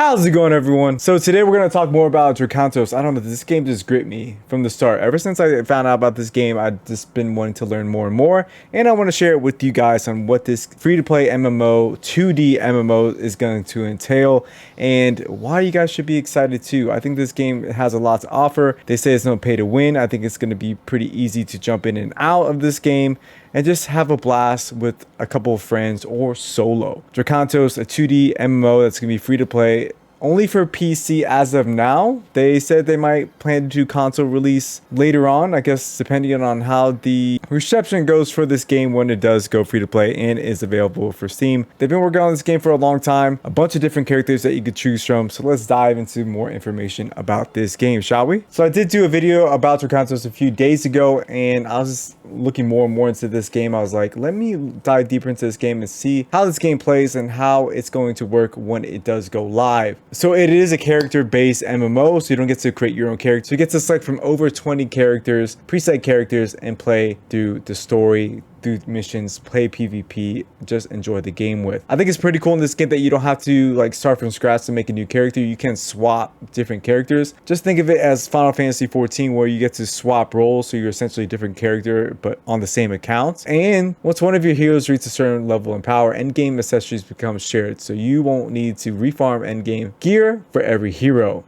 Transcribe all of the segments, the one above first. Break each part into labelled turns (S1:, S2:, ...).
S1: How's it going, everyone? So today we're going to talk more about DRAKANTOS. I don't know, this game just gripped me from the start. Ever since I found out about this game, I've just been wanting to learn more and more, and I want to share it with you guys on what this free-to-play MMO, 2D MMO is going to entail, and why you guys should be excited too. I think this game has a lot to offer. They say it's no pay to win. I think it's going to be pretty easy to jump in and out of this game and just have a blast with a couple of friends or solo. DRAKANTOS, a 2D MMO that's going to be free to play only for PC as of now. They said they might plan to do console release later on, I guess, depending on how the reception goes for this game when it does go free to play and is available for Steam. They've been working on this game for a long time, a bunch of different characters that you could choose from. So let's dive into more information about this game, shall we? So I did do a video about DRAKANTOS a few days ago, and I was just looking more and more into this game. I was like, let me dive deeper into this game and see how this game plays and how it's going to work when it does go live. So it is a character-based MMO, so you don't get to create your own character. You get to select from over 20 characters, preset characters, and play through the story, do missions, play PvP, just enjoy the game with. I think it's pretty cool in this game that you don't have to like start from scratch to make a new character. You can swap different characters. Just think of it as Final Fantasy 14, where you get to swap roles, so you're essentially a different character but on the same account. And once one of your heroes reaches a certain level in power, endgame accessories become shared, so you won't need to refarm endgame gear for every hero.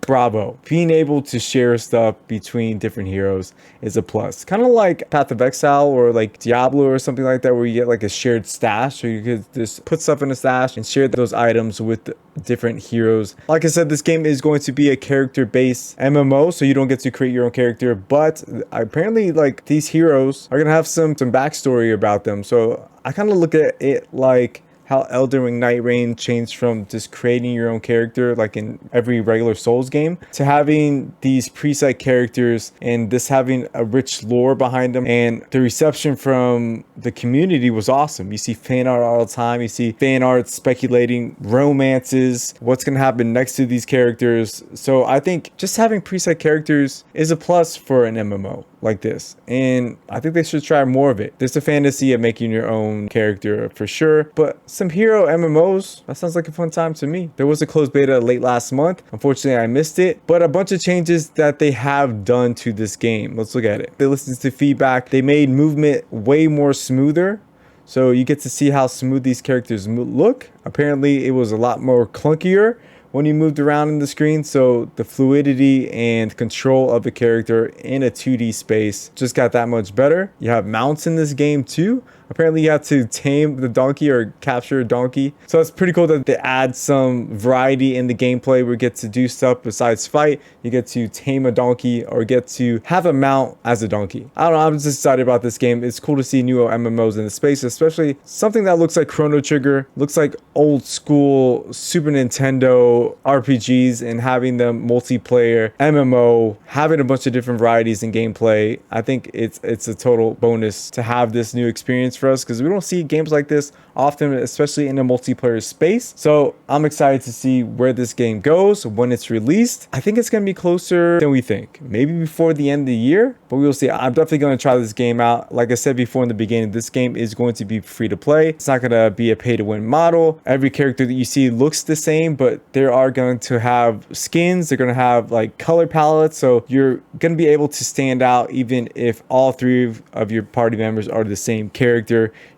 S1: Bravo. Being able to share stuff between different heroes is a plus. Kind of like Path of Exile or like Diablo or something like that, where you get like a shared stash, so you could just put stuff in a stash and share those items with different heroes. Like I said, this game is going to be a character-based MMO, so you don't get to create your own character, but apparently like these heroes are gonna have some backstory about them. So I kind of look at it like how Elden Ring Night Rain changed from just creating your own character like in every regular Souls game to having these preset characters and this having a rich lore behind them. And the reception from the community was awesome. You see fan art all the time. You see fan art speculating romances, what's going to happen next to these characters. So I think just having preset characters is a plus for an MMO like this, and I think they should try more of it. There's a fantasy of making your own character for sure, but some hero MMOs, that sounds like a fun time to me. There was a closed beta late last month. Unfortunately, I missed it, but a bunch of changes that they have done to this game. Let's look at it. They listened to feedback. They made movement way more smoother, so you get to see how smooth these characters look. Apparently, it was a lot more clunkier when you moved around in the screen, so the fluidity and control of the character in a 2D space just got that much better. You have mounts in this game too. Apparently you have to tame the donkey or capture a donkey. So it's pretty cool that they add some variety in the gameplay where you get to do stuff besides fight. You get to tame a donkey or get to have a mount as a donkey. I don't know, I'm just excited about this game. It's cool to see new MMOs in the space, especially something that looks like Chrono Trigger, looks like old school Super Nintendo RPGs, and having them multiplayer MMO, having a bunch of different varieties in gameplay. I think it's a total bonus to have this new experience for us, because we don't see games like this often, especially in a multiplayer space. So I'm excited to see where this game goes when it's released. I think it's going to be closer than we think, maybe before the end of the year, but we'll see. I'm definitely going to try this game out. Like I said before in the beginning, this game is going to be free to play. It's not going to be a pay to win model. Every character that you see looks the same, but there are going to have skins. They're going to have like color palettes, so you're going to be able to stand out even if all three of your party members are the same character.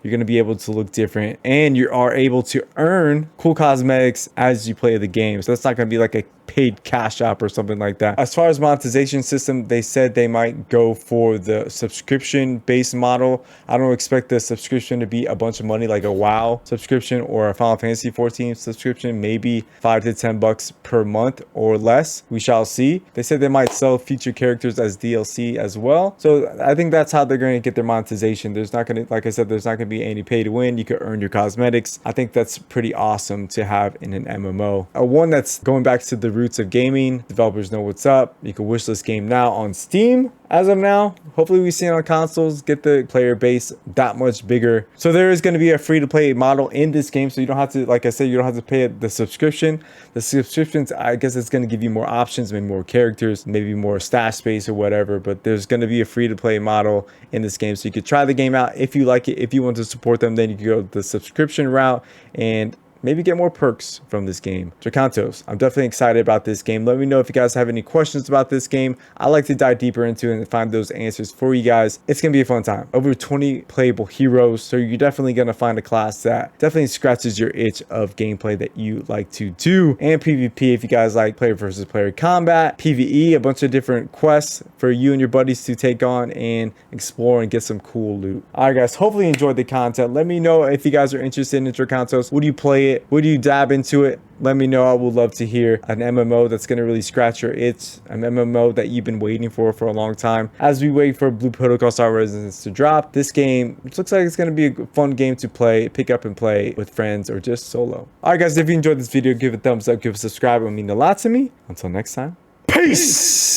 S1: You're going to be able to look different, and you are able to earn cool cosmetics as you play the game. So it's not going to be like a paid cash app or something like that. As far as monetization system, they said they might go for the subscription based model. I don't expect the subscription to be a bunch of money like a WoW subscription or a Final Fantasy 14 subscription, maybe $5 to $10 per month or less. We shall see. They said they might sell featured characters as DLC as well. So I think that's how they're going to get their monetization. There's not going to, like I said, there's not going to be any pay to win. You could earn your cosmetics. I think that's pretty awesome to have in an MMO. One that's going back to the roots of gaming. Developers know what's up. You can wish this game now on Steam. As of now, hopefully we see it on consoles, get the player base that much bigger. So there is going to be a free-to-play model in this game, so you don't have to, like I said, you don't have to pay the subscription. The subscriptions, I guess it's going to give you more options, maybe more characters, maybe more stash space or whatever, but there's going to be a free-to-play model in this game, so you could try the game out if you like it. If you want to support them, then you can go the subscription route and maybe get more perks from this game. DRAKANTOS, I'm definitely excited about this game. Let me know if you guys have any questions about this game. I like to dive deeper into it and find those answers for you guys. It's going to be a fun time. Over 20 playable heroes, so you're definitely going to find a class that definitely scratches your itch of gameplay that you like to do. And PvP if you guys like player versus player combat. PvE, a bunch of different quests for you and your buddies to take on and explore and get some cool loot. Alright guys, hopefully you enjoyed the content. Let me know if you guys are interested in DRAKANTOS. Would you play it? Would you dab into it? Let me know. I would love to hear an MMO that's going to really scratch your itch, an MMO that you've been waiting for a long time. As we wait for Blue Protocol Star Resistance to drop, this game looks like it's going to be a fun game to play, pick up and play with friends or just solo. Alright guys, if you enjoyed this video, give it a thumbs up, give it a subscribe. It would mean a lot to me. Until next time, peace!